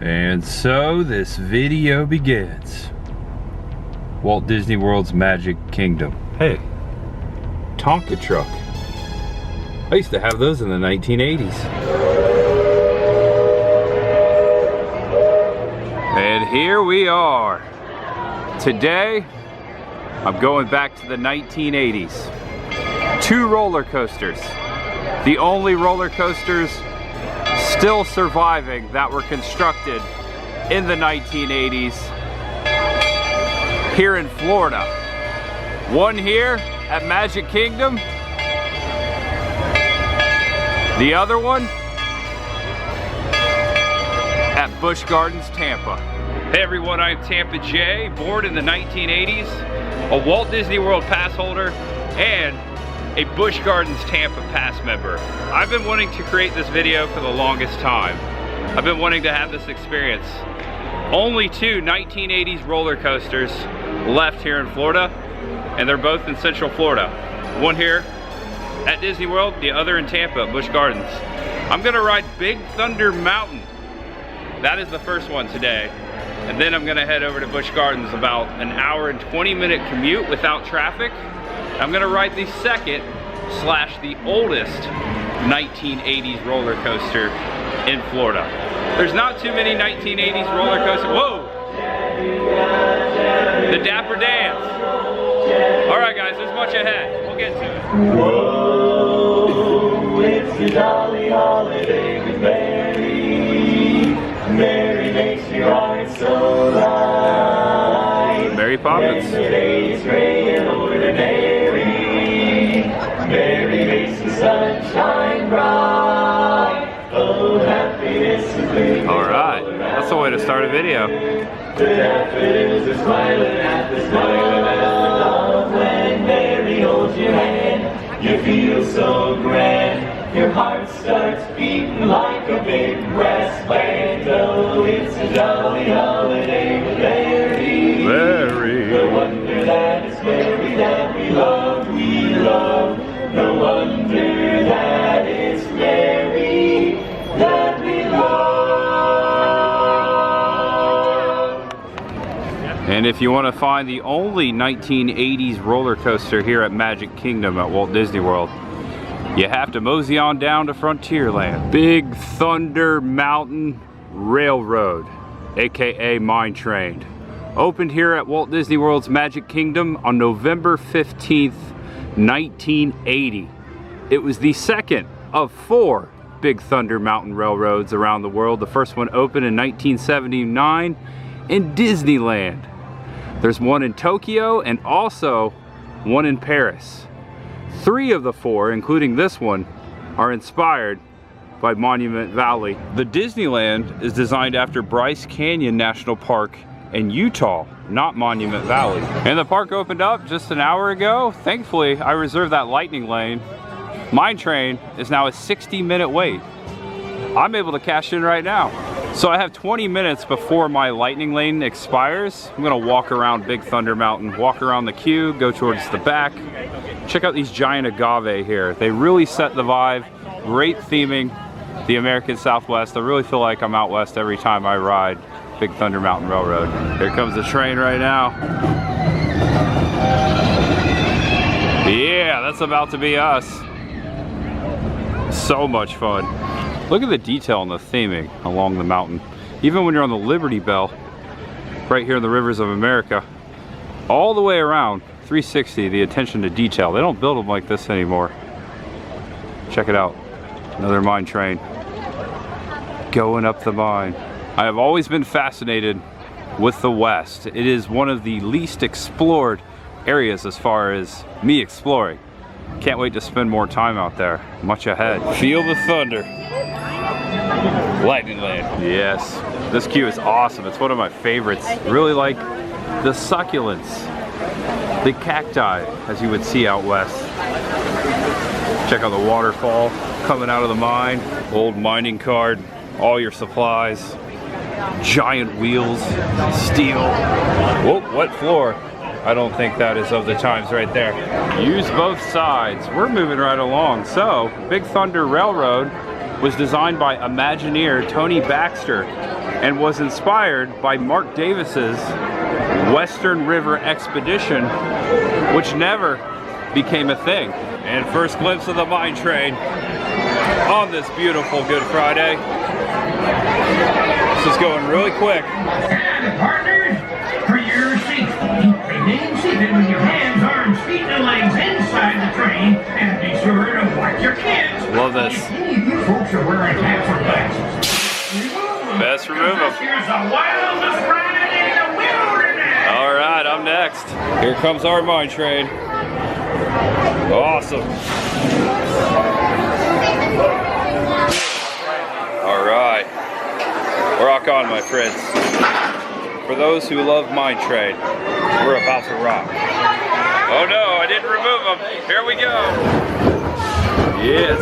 And so this video begins. Walt Disney World's Magic Kingdom. Hey, Tonka truck. I used to have those in the 1980s. And here we are. Today, I'm going back to the 1980s. 2 roller coasters. The only roller coasters still surviving that were constructed in the 1980s here in Florida. One here at Magic Kingdom. The other one at Busch Gardens, Tampa. Hey everyone, I'm Tampa J, born in the 1980s, a Walt Disney World pass holder, and a Busch Gardens Tampa pass member. I've been wanting to create this video for the longest time. I've been wanting to have this experience. Only 2 1980s roller coasters left here in Florida, and they're both in Central Florida. One here at Disney World, the other in Tampa at Busch Gardens. I'm gonna ride Big Thunder Mountain. That is the first one today. And then I'm gonna head over to Busch Gardens, about an hour and 20-minute commute without traffic. I'm gonna ride the second / the oldest 1980s roller coaster in Florida. There's not too many 1980s roller coasters. Whoa! The Dapper Dance. All right, guys, there's much ahead. We'll get to it. Whoa, it's a jolly holiday with Mary. Mary makes your heart so light. Mary Poppins. When the day is gray and ordinary, Mary makes the sunshine bright. Oh, happiness is big. All right, that's the way to start a video. The daffodils are smiling at the smile of love. When Mary holds your hand, you feel so grand. Your heart starts beating like a big brass band. Oh, it's a jolly holiday with Mary. Mary. The wonder that is Mary that we love, we love. No wonder that it's Mary that we love. And if you want to find the only 1980s roller coaster here at Magic Kingdom at Walt Disney World, you have to mosey on down to Frontierland. Big Thunder Mountain Railroad, aka Mine Train. Opened here at Walt Disney World's Magic Kingdom on November 15th, 1980. It was the second of 4 Big Thunder Mountain Railroads around the world. The first one opened in 1979 in Disneyland. There's one in Tokyo and also one in Paris. 3 of the 4, including this one, are inspired by Monument Valley. The Disneyland is designed after Bryce Canyon National Park in Utah, not Monument Valley. And the park opened up just an hour ago. Thankfully, I reserved that lightning lane. Mine Train is now a 60-minute wait. I'm able to cash in right now. So I have 20 minutes before my lightning lane expires. I'm gonna walk around Big Thunder Mountain, walk around the queue, go towards the back. Check out these giant agave here. They really set the vibe. Great theming, the American Southwest. I really feel like I'm out west every time I ride Big Thunder Mountain Railroad. Here comes the train right now. Yeah, that's about to be us. So much fun. Look at the detail and the theming along the mountain. Even when you're on the Liberty Bell, right here in the Rivers of America, all the way around, 360, the attention to detail. They don't build them like this anymore. Check it out. Another mine train. Going up the mine. I have always been fascinated with the West. It is one of the least explored areas as far as me exploring. Can't wait to spend more time out there. Much ahead. Feel the thunder. Lightning Lane. Yes, this queue is awesome. It's one of my favorites. Really like the succulents, the cacti, as you would see out west. Check out the waterfall coming out of the mine. Old mining card, all your supplies, giant wheels, steel. Whoa, what floor? I don't think that is of the times right there. Use both sides. We're moving right along. So, Big Thunder Railroad was designed by Imagineer Tony Baxter and was inspired by Mark Davis's Western River Expedition, which never became a thing. And first glimpse of the mine train on this beautiful Good Friday. This is going really quick. And partners, for your safety, remain seated with your hands, arms, feet, and legs inside the train, and be sure to watch your kids. Love this. Any of you folks are wearing hats or glasses, Best remove them. here's the wildest ride in the wilderness. All right, I'm next. Here comes our mine train. Awesome. All right. Rock on, my friends. For those who love mine train, we're about to rock. Oh no, I didn't remove them. Here we go. Yes.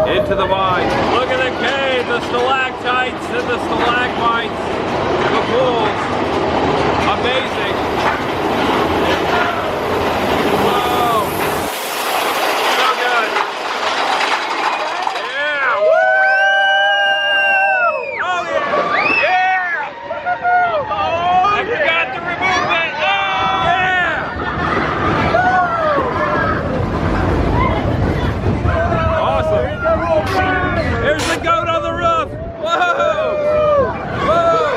Into the mine. Look at the cave, the stalactites and the stalagmites, the pools. Amazing. Whoa. So good. Yeah. Woo! Oh yeah. Yeah. I forgot to remove that. Oh yeah. Awesome. There's the goat on the roof. Whoa. Whoa.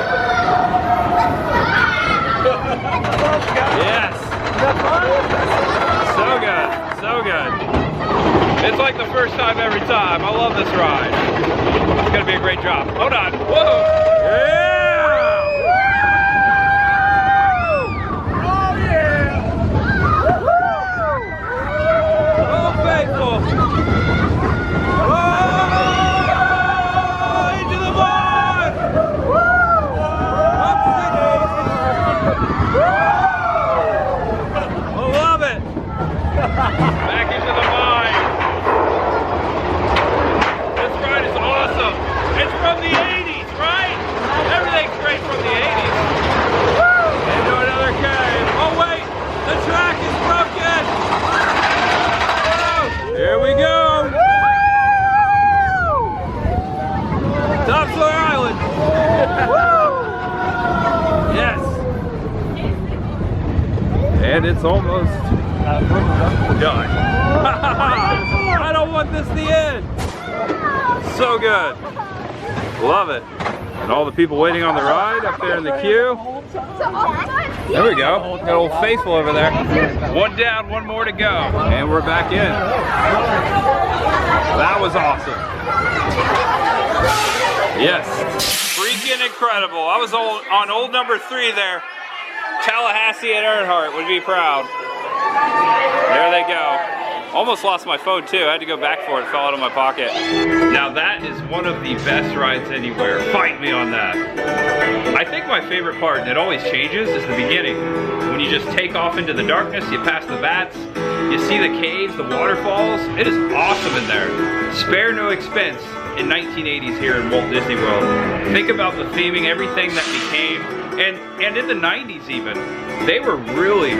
Yes. So good. So good. It's like the first time every time. I love this ride. It's gonna be a great job. Hold on. Whoa. Yeah. Oh yeah. Oh faithful. Oh, into the mud. Up the I love it. Back into the mine. This ride is awesome. It's from the 80s, right? Everything's great from the 80s. Into another cave. Oh wait, the track is broken. Oh, here we go. Topsoil Island. Yes. And it's almost done. I don't want this to end. So good. Love it. And all the people waiting on the ride up there in the queue. There we go. Got old Faithful over there. One down, one more to go. And we're back in. That was awesome. Yes. Freaking incredible. I was on old number 3 there. Tallahassee and Earnhardt would be proud. There they go. Almost lost my phone too. I had to go back for it. It fell out of my pocket. Now that is one of the best rides anywhere. Fight me on that. I think my favorite part, and it always changes, is the beginning. When you just take off into the darkness, you pass the bats, you see the caves, the waterfalls. It is awesome in there. Spare no expense in 1980s here in Walt Disney World. Think about the theming, everything that became, and in the 90s even, they were really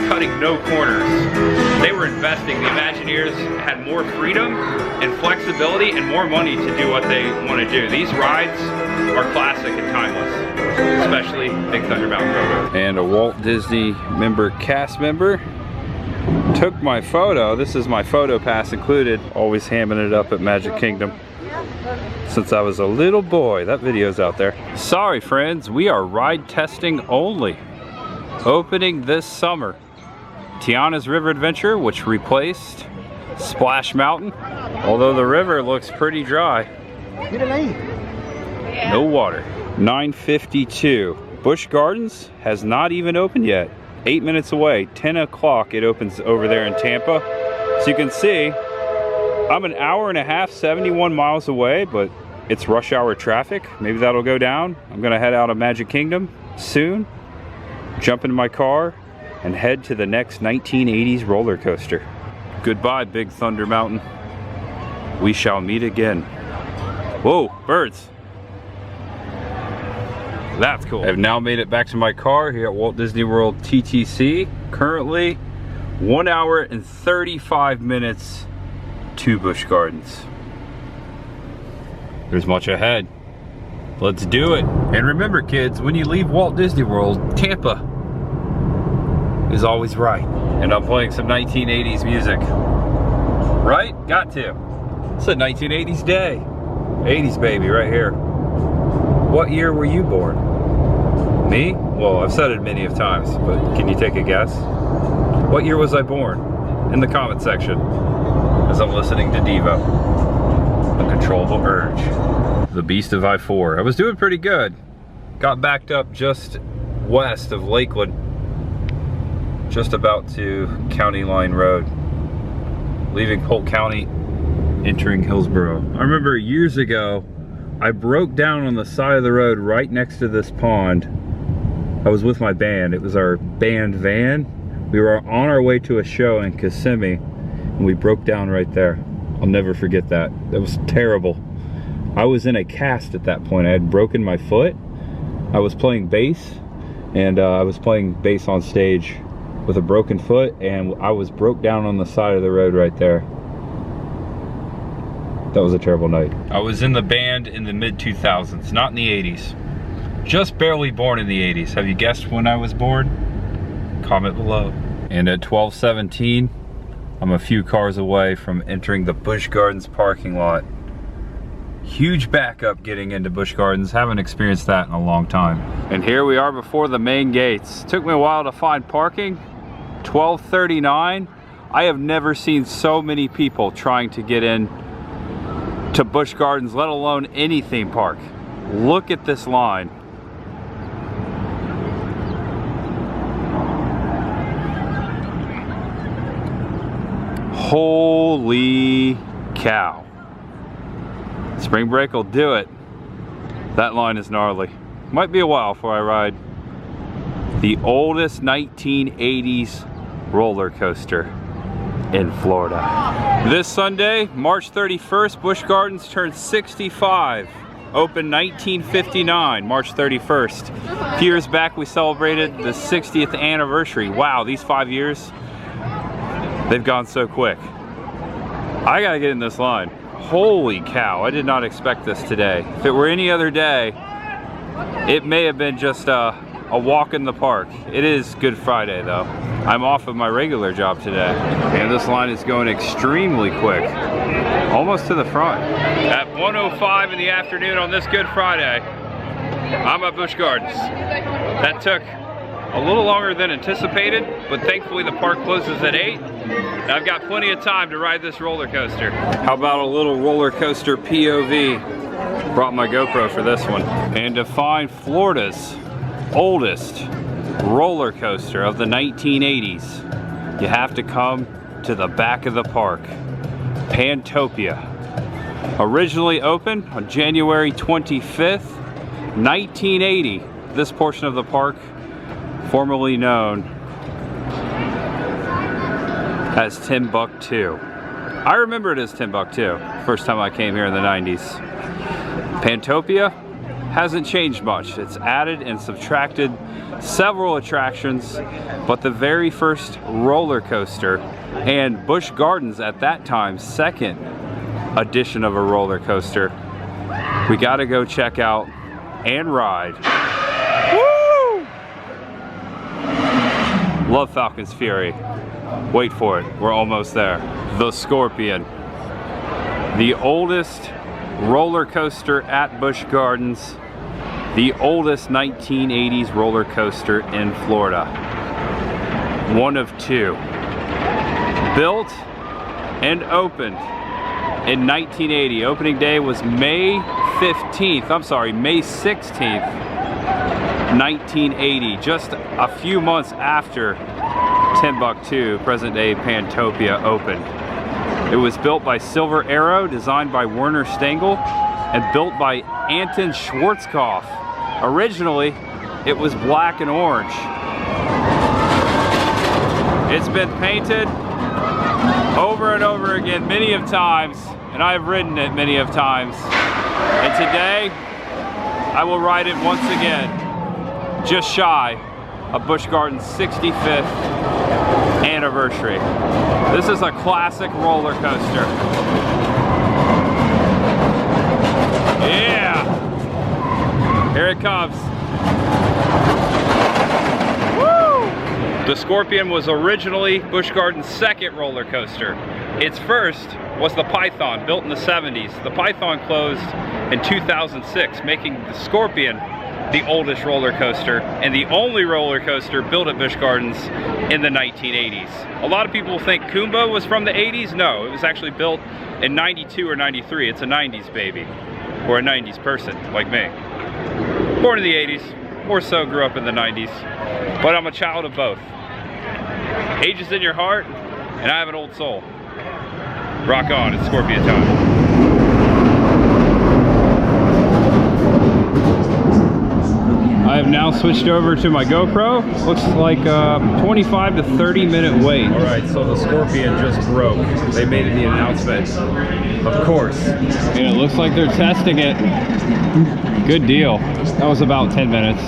cutting no corners. They were investing. The Imagineers had more freedom and flexibility and more money to do what they want to do. These rides are classic and timeless, especially Big Thunder Mountain Railroad. And a Walt Disney cast member took my photo. This is my photo pass included. Always hamming it up at Magic Kingdom since I was a little boy. That video's out there. Sorry friends, we are ride testing only. Opening this summer, Tiana's River Adventure, which replaced Splash Mountain. Although the river looks pretty dry. No water. 9:52. Busch Gardens has not even opened yet. 8 minutes away, 10 o'clock it opens over there in Tampa. So you can see, I'm an hour and a half, 71 miles away, but it's rush hour traffic. Maybe that'll go down. I'm gonna head out of Magic Kingdom soon, jump into my car, and head to the next 1980s roller coaster. Goodbye, Big Thunder Mountain. We shall meet again. Whoa, birds. That's cool. I've now made it back to my car here at Walt Disney World TTC. Currently 1 hour and 35 minutes to Busch Gardens. There's much ahead. Let's do it. And remember, kids, when you leave Walt Disney World, Tampa is always right. And I'm playing some 1980s music. Right? Got to. It's a 1980s day. 80s baby right here. What year were you born? Me? Well, I've said it many of times, but can you take a guess? What year was I born? In the comment section. As I'm listening to Devo. Uncontrollable Urge. The Beast of I-4. I was doing pretty good. Got backed up just west of Lakewood. Just about to County Line Road. Leaving Polk County, entering Hillsboro. I remember years ago, I broke down on the side of the road right next to this pond. I was with my band. It was our band van. We were on our way to a show in Kissimmee, and we broke down right there. I'll never forget that. That was terrible. I was in a cast at that point. I had broken my foot. I was playing bass, and I was playing bass on stage with a broken foot, and I was broke down on the side of the road right there. That was a terrible night. I was in the band in the mid-2000s, not in the 80s. Just barely born in the 80s. Have you guessed when I was born? Comment below. And at 12:17, I'm a few cars away from entering the Busch Gardens parking lot. Huge backup getting into Busch Gardens. Haven't experienced that in a long time. And here we are before the main gates. Took me a while to find parking. 12:39. I have never seen so many people trying to get in to Busch Gardens, let alone any theme park. Look at this line. Holy cow. Spring break will do it. That line is gnarly. Might be a while before I ride the oldest 1980s roller coaster in Florida. This Sunday, March 31st, Busch Gardens turns 65. Opened 1959, March 31st. A few years back, we celebrated the 60th anniversary. Wow, these 5 years, they've gone so quick. I gotta get in this line. Holy cow, I did not expect this today. If it were any other day, it may have been just a walk in the park. It is Good Friday though. I'm off of my regular job today. And this line is going extremely quick. Almost to the front. At 1:05 in the afternoon on this Good Friday, I'm at Busch Gardens. That took a little longer than anticipated, but thankfully the park closes at 8. And I've got plenty of time to ride this roller coaster. How about a little roller coaster POV? Brought my GoPro for this one. And to find Florida's oldest roller coaster of the 1980s, you have to come to the back of the park. Pantopia. Originally opened on January 25th, 1980. This portion of the park, formerly known as Timbuktu. I remember it as Timbuktu, first time I came here in the 90s. Pantopia hasn't changed much. It's added and subtracted several attractions, but the very first roller coaster, and Busch Gardens at that time, second edition of a roller coaster, we gotta go check out and ride. Woo! Love Falcon's Fury. Wait for it, we're almost there. The Scorpion. The oldest roller coaster at Busch Gardens. The oldest 1980s roller coaster in Florida. One of two. Built and opened in 1980. Opening day was May 16th, 1980. Just a few months after Timbuktu, present day Pantopia, opened. It was built by Silver Arrow, designed by Werner Stengel, and built by Anton Schwarzkopf. Originally, it was black and orange. It's been painted over and over again many of times, and I've ridden it many of times. And today, I will ride it once again, just shy of Busch Gardens' 65th anniversary. This is a classic roller coaster. it comes. Woo! The Scorpion was originally Busch Gardens' second roller coaster. Its first was the Python, built in the 70s. The Python closed in 2006, making the Scorpion the oldest roller coaster and the only roller coaster built at Busch Gardens in the 1980s. A lot of people think Kumba was from the 80s. No, it was actually built in 92 or 93. It's a 90s baby, or a 90s person like me. Born in the 80s, more so grew up in the 90s, but I'm a child of both. Age is in your heart, and I have an old soul. Rock on, it's Scorpion time. I have now switched over to my GoPro. Looks like a 25 to 30 minute wait. All right, so the Scorpion just broke. They made the announcement, of course. And it looks like they're testing it. Good deal. That was about 10 minutes.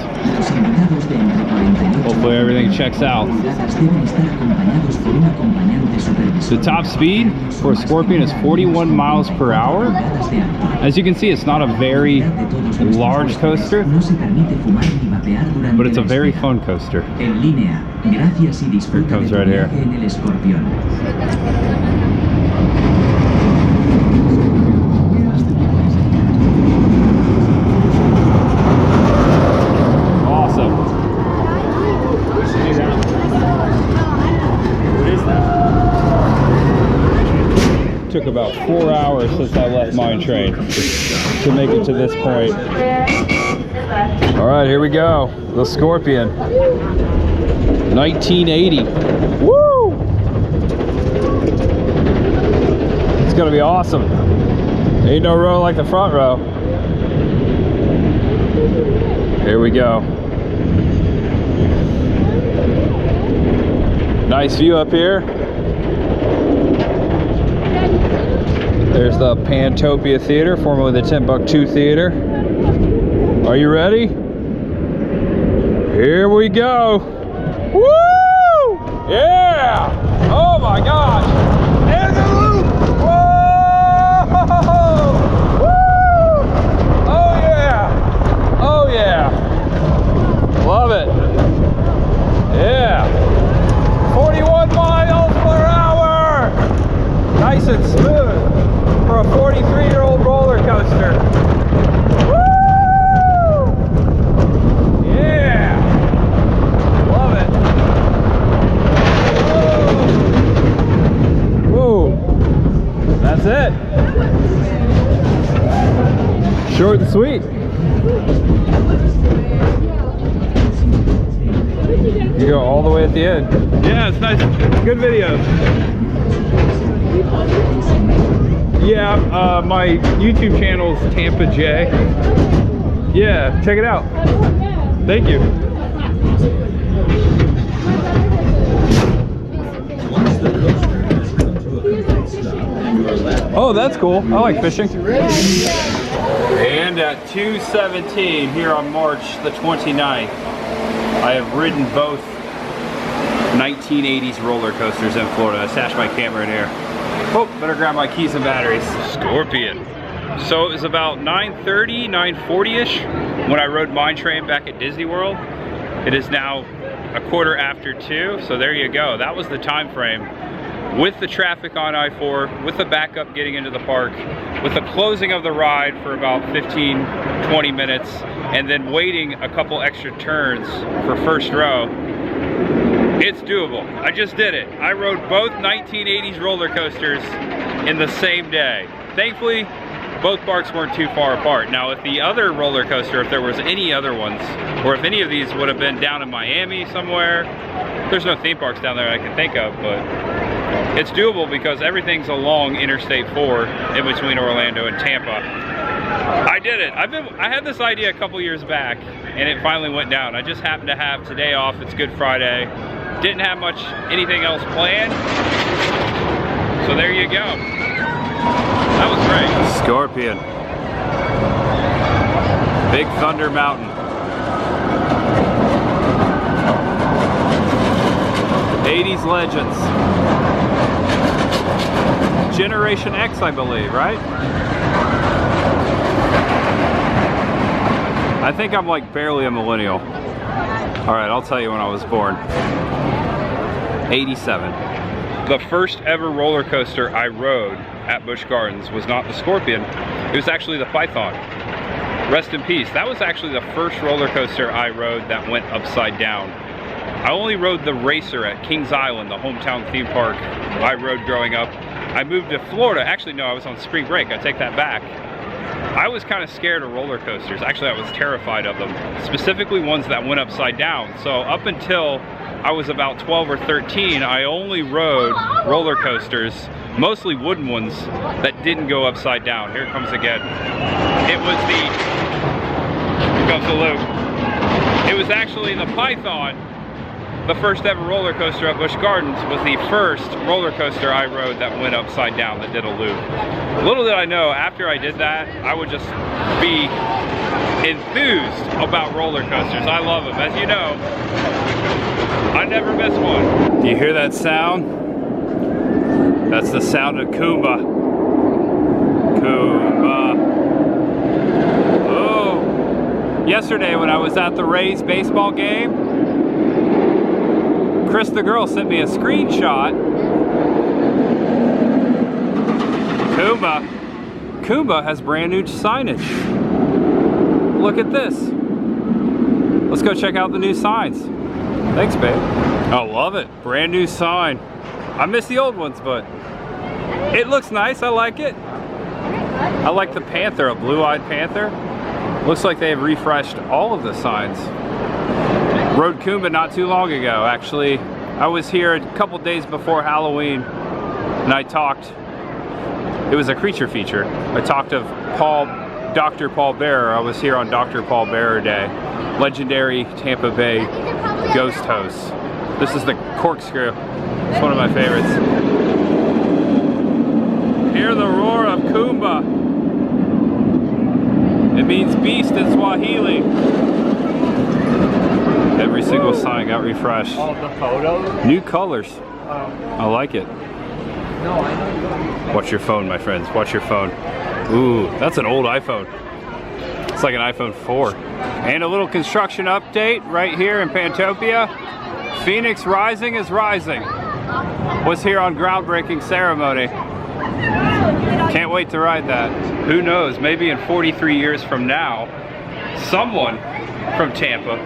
Hopefully everything checks out. The top speed for a Scorpion is 41 miles per hour. As you can see, it's not a very large coaster, but it's a very fun coaster. It comes right here. Took about 4 hours since I left Mine Train to make it to this point. All right, here we go. The Scorpion. 1980. Woo! It's gonna be awesome. Ain't no row like the front row. Here we go. Nice view up here. There's the Pantopia Theater, formerly the Timbuktu Theater. Are you ready? Here we go. Woo! Yeah! Oh my gosh! And the loop! Whoa! Woo! Oh yeah! Oh yeah! Love it! Yeah! 41 miles per hour! Nice and smooth for a 43-year-old roller coaster. Woo! Yeah! Love it. Whoa! That's it. Short and sweet. You go all the way at the end. Yeah, it's nice. Good video. Yeah, my YouTube channel is Tampa J. Yeah, check it out. Thank you. Oh, that's cool. I like fishing. And at 2:17 here on March the 29th, I have ridden both 1980s roller coasters in Florida. I stashed my camera in here. Oh, better grab my keys and batteries. Scorpion. So it was about 9:30, 9:40-ish when I rode Mine Train back at Disney World. It is now 2:15, so there you go. That was the time frame. With the traffic on I-4, with the backup getting into the park, with the closing of the ride for about 15, 20 minutes, and then waiting a couple extra turns for first row, it's doable. I just did it. I rode both 1980s roller coasters in the same day. Thankfully, both parks weren't too far apart. Now, if the other roller coaster, if there was any other ones, or if any of these would have been down in Miami somewhere, there's no theme parks down there I can think of, but it's doable because everything's along Interstate 4 in between Orlando and Tampa. I did it. I had this idea a couple years back, and it finally went down. I just happened to have today off. It's Good Friday. Didn't have anything else planned. So there you go. That was great. Scorpion. Big Thunder Mountain. 80s legends. Generation X, I believe, right? I think I'm like barely a millennial. All right, I'll tell you when I was born. 87. The first ever roller coaster I rode at Busch Gardens was not the Scorpion. It was actually the Python. Rest in peace. That was actually the first roller coaster I rode that went upside down. I only rode the Racer at Kings Island, the hometown theme park I rode growing up. I moved to Florida. Actually, no, I was on spring break. I take that back. I was kind of scared of roller coasters. Actually, I was terrified of them, specifically ones that went upside down. So up until I was about 12 or 13, I only rode roller coasters, mostly wooden ones, that didn't go upside down. Here it comes again. Here comes the loop. It was actually the Python. The first ever roller coaster at Busch Gardens was the first roller coaster I rode that went upside down, that did a loop. Little did I know, after I did that, I would just be enthused about roller coasters. I love them. As you know, I never miss one. Do you hear that sound? That's the sound of Kumba. Kumba. Oh. Yesterday when I was at the Rays baseball game, Chris the girl sent me a screenshot. Kumba has brand new signage. Look at this. Let's go check out the new signs. Thanks, babe. I love it. Brand new sign. I miss the old ones, but it looks nice. I like it. I like the panther, a blue-eyed panther. Looks like they've refreshed all of the signs. Rode Kumba not too long ago, actually. I was here a couple days before Halloween and I talked, it was a creature feature. I talked of Dr. Paul Bearer. I was here on Dr. Paul Bearer Day. Legendary Tampa Bay ghost host. This is the corkscrew. It's one of my favorites. Hear the roar of Kumba. It means beast in Swahili. Every single sign got refreshed. All the photos? New colors. I like it. Watch your phone, my friends. Watch your phone. Ooh, that's an old iPhone. It's like an iPhone 4. And a little construction update right here in Pantopia. Phoenix Rising is rising. Was here on groundbreaking ceremony. Can't wait to ride that. Who knows, maybe in 43 years from now, someone from Tampa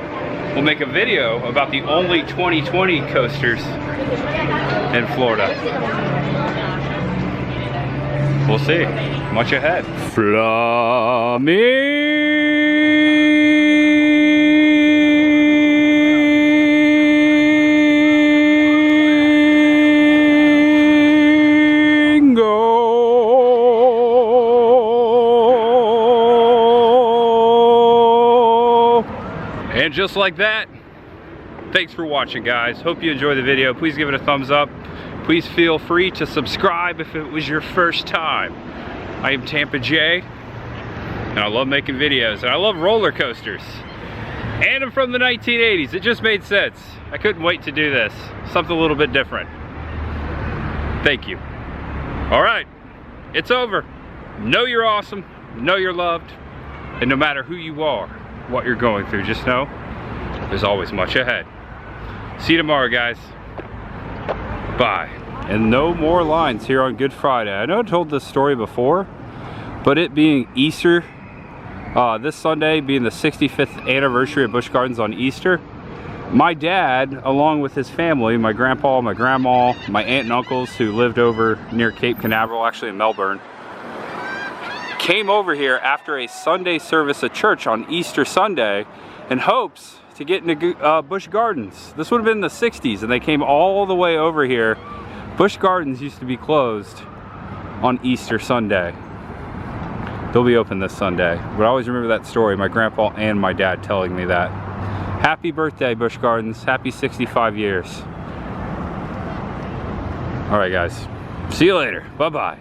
will make a video about the only 2020 coasters in Florida. We'll see. Much ahead. And just like that, thanks for watching, guys. Hope you enjoyed the video. Please give it a thumbs up. Please feel free to subscribe if it was your first time. I am Tampa J, and I love making videos, and I love roller coasters. And I'm from the 1980s. It just made sense. I couldn't wait to do this. Something a little bit different. Thank you. All right, it's over. Know you're awesome, know you're loved, and no matter who you are, what you're going through, just know there's always much ahead. See you tomorrow, guys. Bye. And no more lines here on Good Friday. I know I told this story before, but it being Easter, this Sunday being the 65th anniversary of Busch Gardens on Easter, my dad, along with his family, my grandpa, my grandma, my aunt and uncles who lived over near Cape Canaveral, actually in Melbourne, came over here after a Sunday service at church on Easter Sunday in hopes to get into Busch Gardens. This would have been in the 60s, and they came all the way over here. Busch Gardens used to be closed on Easter Sunday. They'll be open this Sunday. But I always remember that story, my grandpa and my dad telling me that. Happy birthday, Busch Gardens. Happy 65 years. All right, guys. See you later. Bye-bye.